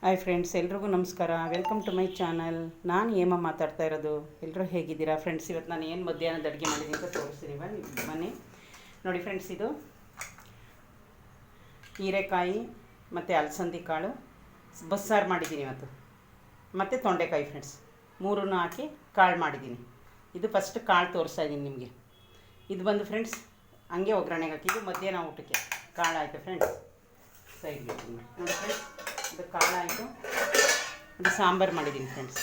Hi friends, ಎಲ್ರಿಗೂ ನಮಸ್ಕಾರ. Welcome to my channel. ನಾನು ಹೇಮ ಮಾತಾಡ್ತಾ ಇರೋದು. ಎಲ್ಲರೂ ಹೇಗಿದ್ದೀರಾ ಫ್ರೆಂಡ್ಸ್? ಇವತ್ತು ನಾನು ಏನು ಮಧ್ಯಾಹ್ನದ ಅಡುಗೆ ಮಾಡಿದ್ದೀನಿ ಅಂತ ತೋರಿಸ್ತೀನಿ ಬನ್ನಿ. ನೋಡಿ ಫ್ರೆಂಡ್ಸ್, ಇದು ಹೀರೆಕಾಯಿ ಮತ್ತು ಅಲಸಂದಿ ಕಾಳು ಬಸ್ಸಾರು ಮಾಡಿದ್ದೀನಿ ಇವತ್ತು, ಮತ್ತು ತೊಂಡೆಕಾಯಿ ಫ್ರೆಂಡ್ಸ್, ಮೂರನ್ನು ಹಾಕಿ ಕಾಳು ಮಾಡಿದ್ದೀನಿ. ಇದು ಫಸ್ಟ್ ಕಾಳು ತೋರಿಸ್ತಾ ಇದ್ದೀನಿ ನಿಮಗೆ. ಇದು ಬಂದು ಫ್ರೆಂಡ್ಸ್ ಹಂಗೆ ಒಗ್ಗರಣೆಗೆ ಹಾಕಿದ್ದು ಮಧ್ಯಾಹ್ನ ಊಟಕ್ಕೆ ಕಾಳು ಆಯಿತು ಫ್ರೆಂಡ್ಸ್. ಸೈಡ್ಗೆ ನೋಡಿ ಫ್ರೆಂಡ್ಸ್, ಇದು ಕಾಳು ಆಯಿತು. ಇದು ಸಾಂಬಾರು ಮಾಡಿದ್ದೀನಿ ಫ್ರೆಂಡ್ಸ್.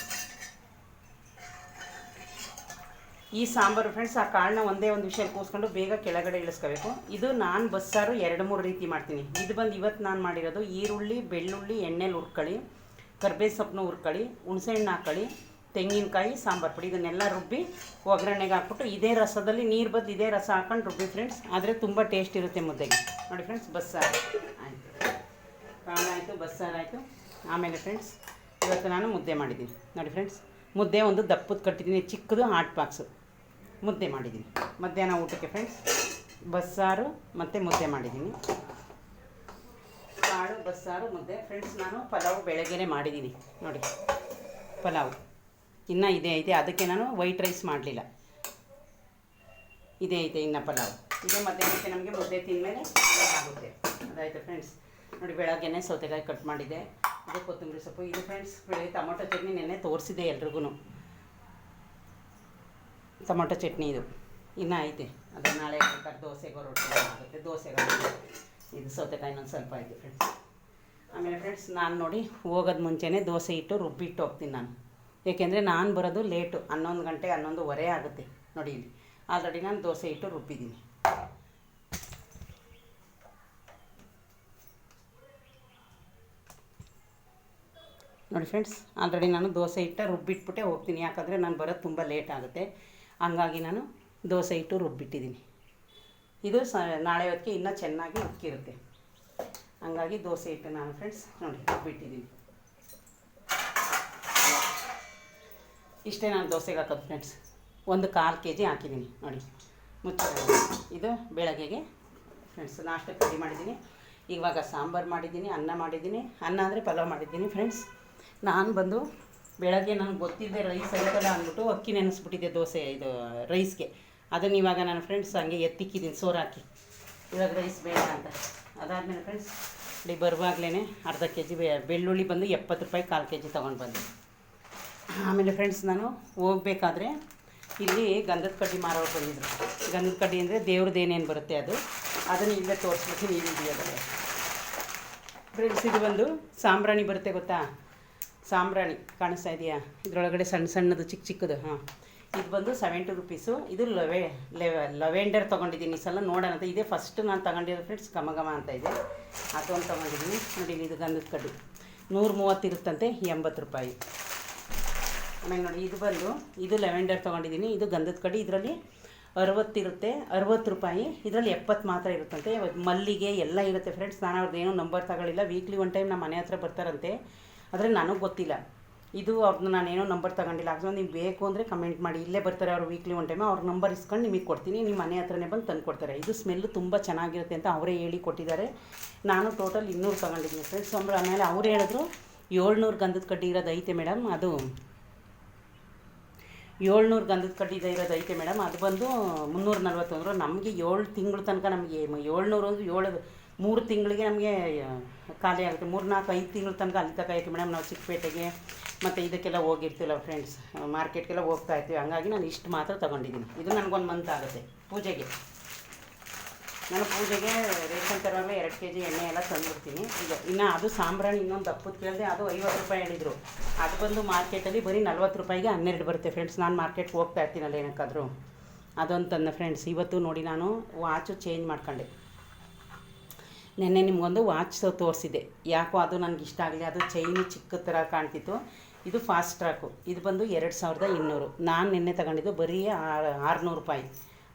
ಈ ಸಾಂಬಾರು ಫ್ರೆಂಡ್ಸ್, ಆ ಕಾಳನ್ನ ಒಂದೇ ಒಂದು ವಿಷಯ ಕೂಸ್ಕೊಂಡು ಬೇಗ ಕೆಳಗಡೆ ಇಳಿಸ್ಕೋಬೇಕು. ಇದು ನಾನು ಬಸ್ಸಾರು 2-3 ರೀತಿ ಮಾಡ್ತೀನಿ. ಇದು ಬಂದು ಇವತ್ತು ನಾನು ಮಾಡಿರೋದು ಈರುಳ್ಳಿ, ಬೆಳ್ಳುಳ್ಳಿ ಎಣ್ಣೆಲಿ ಹುರ್ಕೊಳ್ಳಿ, ಕರ್ಬೇವು ಸೊಪ್ಪನ್ನ ಹುರ್ಕೊಳ್ಳಿ, ಹುಣಸೆಹಣ್ಣು ಹಾಕ್ಕೊಳ್ಳಿ, ತೆಂಗಿನಕಾಯಿ, ಸಾಂಬಾರು ಪುಡಿ ಇದನ್ನೆಲ್ಲ ರುಬ್ಬಿ ಒಗ್ಗರಣೆಗೆ ಹಾಕ್ಬಿಟ್ಟು ಇದೇ ರಸದಲ್ಲಿ ನೀರು ಬದ್ದು ಇದೇ ರಸ ಹಾಕೊಂಡು ರುಬ್ಬಿ ಫ್ರೆಂಡ್ಸ್. ಆದರೆ ತುಂಬ ಟೇಸ್ಟ್ ಇರುತ್ತೆ ಮುದ್ದೆಗೆ. ನೋಡಿ ಫ್ರೆಂಡ್ಸ್, ಬಸ್ಸಾರು ಆಯಿತು, ಕಾಳಾಯಿತು, ಬಸ್ಸಾರಾಯಿತು. ಆಮೇಲೆ ಫ್ರೆಂಡ್ಸ್ ಇವತ್ತು ನಾನು ಮುದ್ದೆ ಮಾಡಿದ್ದೀನಿ. ನೋಡಿ ಫ್ರೆಂಡ್ಸ್, ಮುದ್ದೆ ಒಂದು ದಪ್ಪದ ಕಟ್ಟಿದ್ದೀನಿ, ಚಿಕ್ಕದು ಹಾಟ್ ಬಾಕ್ಸು ಮುದ್ದೆ ಮಾಡಿದ್ದೀನಿ ಮಧ್ಯಾಹ್ನ ಊಟಕ್ಕೆ ಫ್ರೆಂಡ್ಸ್. ಬಸ್ಸಾರು ಮತ್ತು ಮುದ್ದೆ ಮಾಡಿದ್ದೀನಿ, ಕಾಳು, ಬಸ್ಸಾರು, ಮುದ್ದೆ ಫ್ರೆಂಡ್ಸ್. ನಾನು ಪಲಾವು ಬೆಳಗ್ಗೆನೇ ಮಾಡಿದ್ದೀನಿ. ನೋಡಿ ಪಲಾವು ಇನ್ನೂ ಇದೇ ಐತೆ, ಅದಕ್ಕೆ ನಾನು ವೈಟ್ ರೈಸ್ ಮಾಡಲಿಲ್ಲ. ಇದೇ ಐತೆ ಇನ್ನು ಪಲಾವು. ಇದೇ ಮಧ್ಯಾಹ್ನಕ್ಕೆ ನಮಗೆ ಮುದ್ದೆ ತಿಂದಮೇಲೆ ಆಗುತ್ತೆ. ಅದಾಯಿತು ಫ್ರೆಂಡ್ಸ್. ನೋಡಿ ಬೆಳಗ್ಗೆನೇ ಸೌತೆಕಾಯಿ ಕಟ್ ಮಾಡಿದೆ, ಇದು ಕೊತ್ತಂಬರಿ ಸೊಪ್ಪು. ಇದು ಫ್ರೆಂಡ್ಸ್ ಬೆಳಗ್ಗೆ ಟೊಮೊಟೊ ಚಟ್ನಿ ನೆನ್ನೆ ತೋರಿಸಿದೆ ಎಲ್ರಿಗೂ. ಟೊಮೊಟೊ ಚಟ್ನಿ ಇದು ಇನ್ನೂ ಐತೆ, ಅದು ನಾಳೆ ದೋಸೆಗೋ ರೊಟ್ಟಿ ಆಗುತ್ತೆ. ದೋಸೆಗೆ ಇದು ಸೌತೆಕಾಯಿ ಇನ್ನೊಂದು ಸ್ವಲ್ಪ ಐತೆ ಫ್ರೆಂಡ್ಸ್. ಆಮೇಲೆ ಫ್ರೆಂಡ್ಸ್ ನಾನು ನೋಡಿ ಹೋಗೋದು ಮುಂಚೆನೇ ದೋಸೆ ಇಟ್ಟು ರುಬ್ಬಿಟ್ಟು ಹೋಗ್ತೀನಿ ನಾನು. ಏಕೆಂದರೆ ನಾನು ಬರೋದು ಲೇಟು, 11 ಗಂಟೆ 11:15 ಆಗುತ್ತೆ. ನೋಡಿ ಇಲ್ಲಿ ಆಲ್ರೆಡಿ ನಾನು ದೋಸೆ ಇಟ್ಟು ರುಬ್ಬಿದ್ದೀನಿ. ನೋಡಿ ಫ್ರೆಂಡ್ಸ್, ಆಲ್ರೆಡಿ ನಾನು ದೋಸೆ ಇಟ್ಟು ರುಬ್ಬಿಟ್ಬಿಟ್ಟೆ ಹೋಗ್ತೀನಿ. ಯಾಕಂದರೆ ನಾನು ಬರೋದು ತುಂಬ ಲೇಟ್ ಆಗುತ್ತೆ, ಹಂಗಾಗಿ ನಾನು ದೋಸೆ ಇಟ್ಟು ರುಬ್ಬಿಟ್ಟಿದ್ದೀನಿ. ಇದು ನಾಳೆ ಹೊತ್ತಿಗೆ ಇನ್ನೂ ಚೆನ್ನಾಗಿ ಉಕ್ಕಿರುತ್ತೆ, ಹಂಗಾಗಿ ದೋಸೆ ಇಟ್ಟು ನಾನು ಫ್ರೆಂಡ್ಸ್ ನೋಡಿ ರುಬ್ಬಿಟ್ಟಿದ್ದೀನಿ. ಇಷ್ಟೇ ನಾನು ದೋಸೆಗೆ ಹಾಕೋದು ಫ್ರೆಂಡ್ಸ್. ಒಂದು 1/4 kg ಹಾಕಿದ್ದೀನಿ ನೋಡಿ ಮುಚ್ಚ. ಇದು ಬೆಳಗ್ಗೆಗೆ ಫ್ರೆಂಡ್ಸ್ ನಾಷ್ಟಕ್ಕೆ ರೆಡಿ ಮಾಡಿದ್ದೀನಿ. ಇವಾಗ ಸಾಂಬಾರು ಮಾಡಿದ್ದೀನಿ, ಅನ್ನ ಮಾಡಿದ್ದೀನಿ. ಅನ್ನ ಅಂದರೆ ಪಲಾವ್ ಮಾಡಿದ್ದೀನಿ ಫ್ರೆಂಡ್ಸ್. ನಾನು ಬಂದು ಬೆಳಗ್ಗೆ ನನಗೆ ಗೊತ್ತಿದ್ದೆ ರೈಸ್ ಐತಲ್ಲ ಅಂದ್ಬಿಟ್ಟು ಅಕ್ಕಿ ನೆನೆಸ್ಬಿಟ್ಟಿದ್ದೆ ದೋಸೆ ಇದು ರೈಸ್ಗೆ. ಅದನ್ನು ಇವಾಗ ನಾನು ಫ್ರೆಂಡ್ಸ್ ಹಂಗೆ ಎತ್ತಿಕ್ಕಿದ್ದೀನಿ ಸೋರು ಹಾಕಿ, ಇವಾಗ ರೈಸ್ ಬೇಡ ಅಂತ. ಅದಾದಮೇಲೆ ಫ್ರೆಂಡ್ಸ್ ಇಲ್ಲಿ ಬರುವಾಗಲೇ ಅರ್ಧ kg ಬೆಳ್ಳುಳ್ಳಿ ಬಂದು 70 ರೂಪಾಯಿ 1/4 kg ತೊಗೊಂಡು ಬಂದೆ. ಆಮೇಲೆ ಫ್ರೆಂಡ್ಸ್ ನಾನು ಹೋಗ್ಬೇಕಾದ್ರೆ ಇಲ್ಲಿ ಗಂಧದ ಕಡ್ಡಿ ಮಾರೋರು ಬಂದಿದ್ರು. ಗಂಧದ ಕಡ್ಡಿ ಅಂದರೆ ದೇವ್ರದ್ದು ಏನೇನು ಬರುತ್ತೆ ಅದನ್ನು ಇಲ್ಲೇ ತೋರಿಸ್ಬಿಡ್ತೀನಿ ಈ ವಿಡಿಯೋದಲ್ಲಿ ಫ್ರೆಂಡ್ಸ್. ಇದು ಬಂದು ಸಾಂಬ್ರಾಣಿ ಬರುತ್ತೆ ಗೊತ್ತಾ, ಸಾಂಬ್ರಾಣಿ ಕಾಣಿಸ್ತಾ ಇದೆಯಾ? ಇದರೊಳಗಡೆ ಸಣ್ಣ ಸಣ್ಣದು ಚಿಕ್ಕ ಚಿಕ್ಕದು. ಇದು ಬಂದು 70 ರೂಪೀಸು. ಇದು ಲವೆಂಡರ್ ತೊಗೊಂಡಿದ್ದೀನಿ ಈ ಸಲ, ನೋಡೋಣ ಅಂತ. ಇದೇ ಫಸ್ಟ್ ನಾನು ತೊಗೊಂಡಿರೋದು ಫ್ರೆಂಡ್ಸ್, ಘಮ ಘಮ ಅಂತ ಇದೆ. ಅದೊಂದು ತೊಗೊಂಡಿದ್ದೀನಿ ನೋಡಿ. ಇದು ಗಂಧದ ಕಡ್ಡಿ 130 ಇರುತ್ತಂತೆ, 80 ರೂಪಾಯಿ. ಆಮೇಲೆ ನೋಡಿ ಇದು ಬಂದು ಇದು ಲೆವೆಂಡರ್ ತೊಗೊಂಡಿದ್ದೀನಿ. ಇದು ಗಂಧದ ಕಡ್ಡಿ, ಇದರಲ್ಲಿ 60 ಇರುತ್ತೆ, 60 ರೂಪಾಯಿ. ಇದರಲ್ಲಿ 70 ಮಾತ್ರ ಇರುತ್ತಂತೆ. ಮಲ್ಲಿಗೆ ಎಲ್ಲ ಇರುತ್ತೆ ಫ್ರೆಂಡ್ಸ್. ನಾನು ಅವ್ರದ್ದು ಏನೂ ನಂಬರ್ ತಗೊಳ್ಳಿಲ್ಲ. ವೀಕ್ಲಿ 1 ಟೈಮ್ ನಮ್ಮ ಮನೆ ಹತ್ರ ಬರ್ತಾರಂತೆ, ಆದರೆ ನನಗೆ ಗೊತ್ತಿಲ್ಲ. ಇದು ಅವ್ರನ್ನ ನಾನೇನೋ ನಂಬರ್ ತಗೊಂಡಿಲ್ಲ. ಆಗ ನೀವು ಬೇಕು ಅಂದರೆ ಕಮೆಂಟ್ ಮಾಡಿ, ಇಲ್ಲೇ ಬರ್ತಾರೆ ಅವರು ವೀಕ್ಲಿ 1 ಟೈಮ್. ಅವ್ರ ನಂಬರ್ ಇಸ್ಕೊಂಡು ನಿಮಗೆ ಕೊಡ್ತೀನಿ, ನಿಮ್ಮ ಮನೆ ಹತ್ರನೇ ಬಂದು ತಂದು ಕೊಡ್ತಾರೆ. ಇದು ಸ್ಮೆಲ್ಲು ತುಂಬ ಚೆನ್ನಾಗಿರುತ್ತೆ ಅಂತ ಅವರೇ ಹೇಳಿ ಕೊಟ್ಟಿದ್ದಾರೆ. ನಾನು ಟೋಟಲ್ 200 ತೊಗೊಂಡಿದ್ದೀನಿ ಫ್ರೆಂಡ್ಸ್. ಆಮೇಲೆ ಅವ್ರು ಹೇಳಿದ್ರು 700 ಗಂಧದ ಕಡ್ಡಿ ಇರೋದು ಐತೆ ಮೇಡಮ್, ಅದು 700 ಗಂಧದ ಕಡ್ಡಿ ಇರೋದು ಐತೆ ಮೇಡಮ್, ಅದು ಬಂದು 340 ಅಂದರು. ನಮಗೆ 7 ತಿಂಗಳ ತನಕ ನಮಗೆ 700 ಅಂದರೆ 3 ತಿಂಗಳಿಗೆ ನಮಗೆ ಖಾಲಿ ಆಗುತ್ತೆ. 3-4-5 ತಿಂಗಳ ತನಕ ಅಲ್ಲಿ ತಗೋಕ್ಕೆ ಮೇಡಮ್. ನಾವು ಚಿಕ್ಕಪೇಟೆಗೆ ಮತ್ತು ಇದಕ್ಕೆಲ್ಲ ಹೋಗಿರ್ತೀವಲ್ಲ ಫ್ರೆಂಡ್ಸ್, ಮಾರ್ಕೆಟ್ಗೆಲ್ಲ ಹೋಗ್ತಾ ಇರ್ತೀವಿ. ಹಂಗಾಗಿ ನಾನು ಇಷ್ಟು ಮಾತ್ರ ತೊಗೊಂಡಿದ್ದೀನಿ. ಇದು ನನಗೊಂದು ಮಂತ್ ಆಗುತ್ತೆ ಪೂಜೆಗೆ. ನಾನು ಪೂಜೆಗೆ ರೇಷನ್ ತರುವಾಗಲೇ 2 kg ಎಣ್ಣೆ ಎಲ್ಲ ತಂದುಬಿಡ್ತೀನಿ. ಈಗ ಇನ್ನು ಅದು ಸಾಂಬ್ರಾಣಿ ಇನ್ನೊಂದು ದಪ್ಪದ ಕೇಳಿದೆ, ಅದು 50 ರೂಪಾಯಿ ಹೇಳಿದರು. ಅದು ಬಂದು ಮಾರ್ಕೆಟಲ್ಲಿ ಬರೀ 40 ರೂಪಾಯಿಗೆ 12 ಬರುತ್ತೆ ಫ್ರೆಂಡ್ಸ್. ನಾನು ಮಾರ್ಕೆಟ್ಗೆ ಹೋಗ್ತಾ ಇರ್ತೀನಲ್ಲ ಏನಕ್ಕಾದರೂ, ಅದೊಂದು ತಂದೆ ಫ್ರೆಂಡ್ಸ್. ಇವತ್ತು ನೋಡಿ ನಾನು ವಾಚು ಚೇಂಜ್ ಮಾಡ್ಕೊಂಡೆ. ನೆನ್ನೆ ನಿಮಗೊಂದು ವಾಚ್ ತೋರಿಸಿದೆ, ಯಾಕೋ ಅದು ನನಗೆ ಇಷ್ಟ ಆಗಲಿ. ಅದು ಚೈನು ಚಿಕ್ಕ ಥರ ಕಾಣ್ತಿತ್ತು. ಇದು ಫಾಸ್ಟ್ ಟ್ರ್ಯಾಕು. ಇದು ಬಂದು 2200. ನಾನು ನಿನ್ನೆ ತಗೊಂಡಿದ್ದು ಬರೀ 600 ರೂಪಾಯಿ.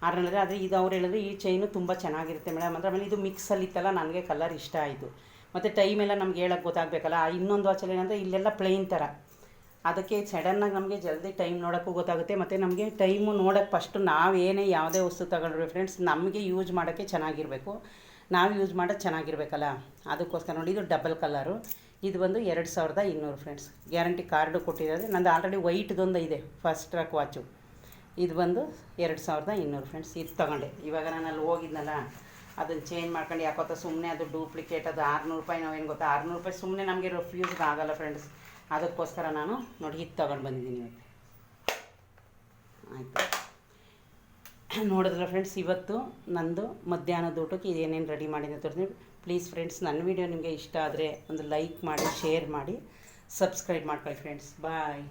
600. ಆದರೆ ಇದು ಅವ್ರು ಹೇಳಿದ್ರು ಈ ಚೈನು ತುಂಬ ಚೆನ್ನಾಗಿರುತ್ತೆ ಮೇಡಮ್ ಅಂದರೆ. ಆಮೇಲೆ ಇದು ಮಿಕ್ಸಲ್ಲಿ ಇತ್ತಲ್ಲ, ನನಗೆ ಕಲರ್ ಇಷ್ಟ ಆಯಿತು. ಮತ್ತು ಟೈಮೆಲ್ಲ ನಮ್ಗೆ ಹೇಳೋಕ್ಕೆ ಗೊತ್ತಾಗಬೇಕಲ್ಲ. ಇನ್ನೊಂದು ವಾಚಲ್ಲಿ ಏನಂದರೆ ಇಲ್ಲೆಲ್ಲ ಪ್ಲೇನ್ ಥರ, ಅದಕ್ಕೆ ಸಡನ್ನಾಗಿ ನಮಗೆ ಜಲ್ದಿ ಟೈಮ್ ನೋಡೋಕ್ಕೂ ಗೊತ್ತಾಗುತ್ತೆ. ಮತ್ತು ನಮಗೆ ಟೈಮು ನೋಡೋಕ್ಕೆ ಫಸ್ಟು ನಾವೇನೇ ಯಾವುದೇ ವಸ್ತು ತಗೊಂಡ್ರೆ ಫ್ರೆಂಡ್ಸ್, ನಮಗೆ ಯೂಸ್ ಮಾಡೋಕ್ಕೆ ಚೆನ್ನಾಗಿರಬೇಕು. ನಾವು ಯೂಸ್ ಮಾಡೋದು ಚೆನ್ನಾಗಿರ್ಬೇಕಲ್ಲ, ಅದಕ್ಕೋಸ್ಕರ ನೋಡಿ. ಇದು ಡಬಲ್ ಕಲರು. ಇದು ಬಂದು 2200 ಫ್ರೆಂಡ್ಸ್. ಗ್ಯಾರಂಟಿ ಕಾರ್ಡು ಕೊಟ್ಟಿದ್ದಾರೆ. ನಂದು ಆಲ್ರೆಡಿ ವೈಟ್ದೊಂದು ಇದೆ ಫಸ್ಟ್ ಟ್ರ್ಯಾಕ್ ವಾಚು. ಇದು ಬಂದು 2200 ಫ್ರೆಂಡ್ಸ್. ಇದು ತೊಗೊಂಡೆ. ಇವಾಗ ನಾನು ಅಲ್ಲಿ ಹೋಗಿದ್ನಲ್ಲ, ಅದನ್ನು ಚೇಂಜ್ ಮಾಡ್ಕೊಂಡು ಯಾಕೋತ ಸುಮ್ಮನೆ ಅದು ಡೂಪ್ಲಿಕೇಟ್, ಅದು 600 ರೂಪಾಯಿ. ನಾವೇನು ಗೊತ್ತಾ, 600 ರೂಪಾಯಿ ಸುಮ್ಮನೆ ನಮಗೆ ರಿಫ್ಯೂಸ್ಗೆ ಆಗೋಲ್ಲ ಫ್ರೆಂಡ್ಸ್. ಅದಕ್ಕೋಸ್ಕರ ನಾನು ನೋಡಿ ಇದು ತೊಗೊಂಡು ಬಂದಿದ್ದೀನಿ ಇವತ್ತು. ಆಯಿತು, ನೋಡಿದ್ರಲ್ಲ ಫ್ರೆಂಡ್ಸ್, ಇವತ್ತು ನಂದು ಮಧ್ಯಾಹ್ನದ ಊಟಕ್ಕೆ ಇದೇನೇನು ರೆಡಿ ಮಾಡಿದೆ ತೋರಿಸ್ತೀನಿ. ಪ್ಲೀಸ್ ಫ್ರೆಂಡ್ಸ್, ನನ್ನ ವಿಡಿಯೋ ನಿಮಗೆ ಇಷ್ಟ ಆದರೆ ಒಂದು ಲೈಕ್ ಮಾಡಿ, ಶೇರ್ ಮಾಡಿ, ಸಬ್ಸ್ಕ್ರೈಬ್ ಮಾಡ್ಕೊಳ್ಳಿ ಫ್ರೆಂಡ್ಸ್. ಬಾಯ್.